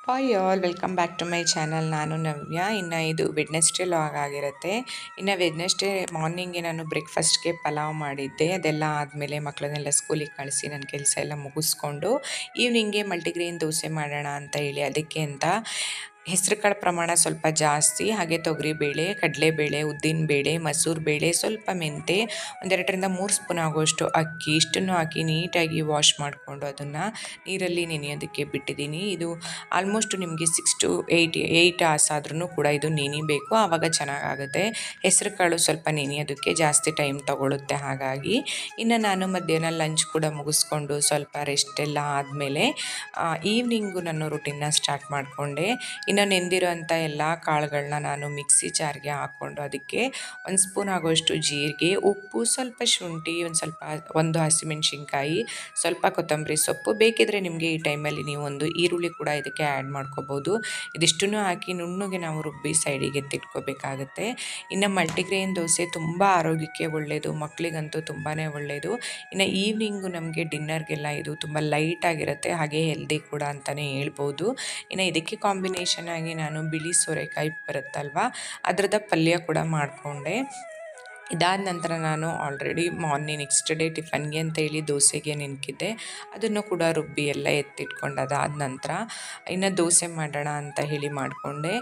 Hi all welcome back to my channel. ನಾನು ನವ್ಯ. ಇನ್ನು ಇದು ವೆಡ್ನೆಸ್ಡೇ ಲಾಗ್ ಆಗಿರುತ್ತೆ. ಇನ್ನು ವೆಡ್ನೆಸ್ಡೇ ಮಾರ್ನಿಂಗ್ಗೆ ನಾನು ಬ್ರೇಕ್ಫಾಸ್ಟ್ಗೆ ಪಲಾವ್ ಮಾಡಿದ್ದೆ. ಅದೆಲ್ಲ ಆದಮೇಲೆ ಮಕ್ಕಳನ್ನೆಲ್ಲ ಸ್ಕೂಲಿಗೆ ಕಳಿಸಿ ನನ್ನ ಕೆಲಸ ಎಲ್ಲ ಮುಗಿಸ್ಕೊಂಡು ಈವ್ನಿಂಗ್ಗೆ ಮಲ್ಟಿಗ್ರೇನ್ ದೋಸೆ ಮಾಡೋಣ ಅಂತ ಹೇಳಿ ಅದಕ್ಕೆ ಅಂತ ಹೆಸರು ಕಾಳು ಪ್ರಮಾಣ ಸ್ವಲ್ಪ ಜಾಸ್ತಿ, ಹಾಗೆ ತೊಗರಿಬೇಳೆ, ಕಡಲೆಬೇಳೆ, ಉದ್ದಿನಬೇಳೆ, ಮಸೂರು ಬೇಳೆ, ಸ್ವಲ್ಪ ಮೆಂತೆ, 2-3 ಸ್ಪೂನ್ ಆಗುವಷ್ಟು ಅಕ್ಕಿ, ಇಷ್ಟನ್ನು ಹಾಕಿ ನೀಟಾಗಿ ವಾಶ್ ಮಾಡಿಕೊಂಡು ಅದನ್ನು ನೀರಲ್ಲಿ ನೆನೆಯೋದಕ್ಕೆ ಬಿಟ್ಟಿದ್ದೀನಿ. ಇದು ಆಲ್ಮೋಸ್ಟ್ ನಿಮಗೆ 6 to 8 ಅವರ್ಸ್ ಆದ್ರೂ ಕೂಡ ಇದು ನೆನಿಬೇಕು, ಆವಾಗ ಚೆನ್ನಾಗಾಗುತ್ತೆ. ಹೆಸರು ಕಾಳು ಸ್ವಲ್ಪ ನೆನೆಯೋದಕ್ಕೆ ಜಾಸ್ತಿ ಟೈಮ್ ತಗೊಳ್ಳುತ್ತೆ. ಹಾಗಾಗಿ ಇನ್ನು ನಾನು ಮಧ್ಯಾಹ್ನ ಲಂಚ್ ಕೂಡ ಮುಗಿಸ್ಕೊಂಡು ಸ್ವಲ್ಪ ರೆಸ್ಟ್ ಎಲ್ಲ ಆದಮೇಲೆ ಈವ್ನಿಂಗು ನಾನು ರುಟೀನ್ನ ಸ್ಟಾರ್ಟ್ ಮಾಡಿಕೊಂಡೆ. ಇನ್ನು ನೆಂದಿರೋಂಥ ಎಲ್ಲ ಕಾಳುಗಳನ್ನ ನಾನು ಮಿಕ್ಸಿ ಜಾರ್ಗೆ ಹಾಕ್ಕೊಂಡು ಅದಕ್ಕೆ 1 ಸ್ಪೂನ್ ಆಗೋಷ್ಟು ಜೀರಿಗೆ, ಉಪ್ಪು, ಸ್ವಲ್ಪ ಶುಂಠಿ, ಒಂದು ಹಸಿಮೆಣಸಿನ್ಕಾಯಿ, ಸ್ವಲ್ಪ ಕೊತ್ತಂಬರಿ ಸೊಪ್ಪು, ಬೇಕಿದ್ರೆ ನಿಮಗೆ ಈ ಟೈಮಲ್ಲಿ ನೀವು ಒಂದು ಈರುಳ್ಳಿ ಕೂಡ ಇದಕ್ಕೆ ಆ್ಯಡ್ ಮಾಡ್ಕೋಬೋದು. ಇದಿಷ್ಟನ್ನು ಹಾಕಿ ನುಣ್ಣಗೆ ನಾವು ರುಬ್ಬಿ ಸೈಡಿಗೆ ಎತ್ತಿಟ್ಕೋಬೇಕಾಗುತ್ತೆ. ಇನ್ನು ಮಲ್ಟಿಗ್ರೇನ್ ದೋಸೆ ತುಂಬ ಆರೋಗ್ಯಕ್ಕೆ ಒಳ್ಳೆಯದು, ಮಕ್ಕಳಿಗಂತೂ ತುಂಬಾ ಒಳ್ಳೆಯದು. ಇನ್ನು ಈವ್ನಿಂಗು ನಮಗೆ ಡಿನ್ನರ್ಗೆಲ್ಲ ಇದು ತುಂಬ ಲೈಟ್ ಆಗಿರುತ್ತೆ, ಹಾಗೆ ಹೆಲ್ದಿ ಕೂಡ ಅಂತಲೇ ಹೇಳ್ಬೋದು. ಇನ್ನು ಇದಕ್ಕೆ ಕಾಂಬಿನೇಷನ್ ಆಗಿ ನಾನು ಬಿಳಿ ಸೋರೆಕಾಯಿ ಬರುತ್ತಲ್ವ, ಅದರದ ಪಲ್ಯ ಕೂಡ ಮಾಡಿಕೊಂಡೆ. ಇದಾದ ನಂತರ ನಾನು ಆಲ್ರೆಡಿ ನೆಕ್ಸ್ಟ್ ಡೇ ಟಿಫನ್ಗೆ ಅಂತ ಹೇಳಿ ದೋಸೆಗೆ ನೆನಕಿದ್ದೆ, ಅದನ್ನು ಕೂಡ ರುಬ್ಬಿ ಎಲ್ಲ ಎತ್ತಿಟ್ಕೊಂಡು ಅದಾದ ನಂತರ ಇನ್ನು ದೋಸೆ ಮಾಡೋಣ ಅಂತ ಹೇಳಿ ಮಾಡಿಕೊಂಡೆ.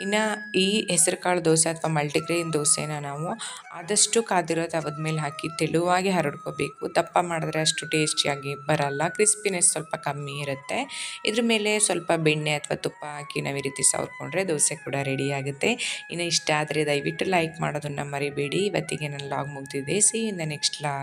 ಇನ್ನು ಈ ಹೆಸರು ಕಾಳು ದೋಸೆ ಅಥವಾ ಮಲ್ಟಿಗ್ರೇನ್ ದೋಸೆನ ನಾವು ಆದಷ್ಟು ಕಾದಿರೋ ತವದ ಮೇಲೆ ಹಾಕಿ ತೆಳುವಾಗಿ ಹರಡ್ಕೋಬೇಕು. ದಪ್ಪ ಮಾಡಿದ್ರೆ ಅಷ್ಟು ಟೇಸ್ಟಿಯಾಗಿ ಬರಲ್ಲ, ಕ್ರಿಸ್ಪಿನೆಸ್ ಸ್ವಲ್ಪ ಕಮ್ಮಿ ಇರುತ್ತೆ. ಇದ್ರ ಮೇಲೆ ಸ್ವಲ್ಪ ಬೆಣ್ಣೆ ಅಥವಾ ತುಪ್ಪ ಹಾಕಿ ನಾವು ಈ ರೀತಿ ಸವರ್ಕೊಂಡ್ರೆ ದೋಸೆ ಕೂಡ ರೆಡಿ ಆಗುತ್ತೆ. ಇನ್ನು ಇಷ್ಟ ಆದರೆ ದಯವಿಟ್ಟು ಲೈಕ್ ಮಾಡೋದನ್ನು ಮರಿಬೇಡಿ. ಇವತ್ತಿಗೆ ನನ್ನ ಲಾಗ್ ಮುಗ್ದಿದೆ. See in the next log.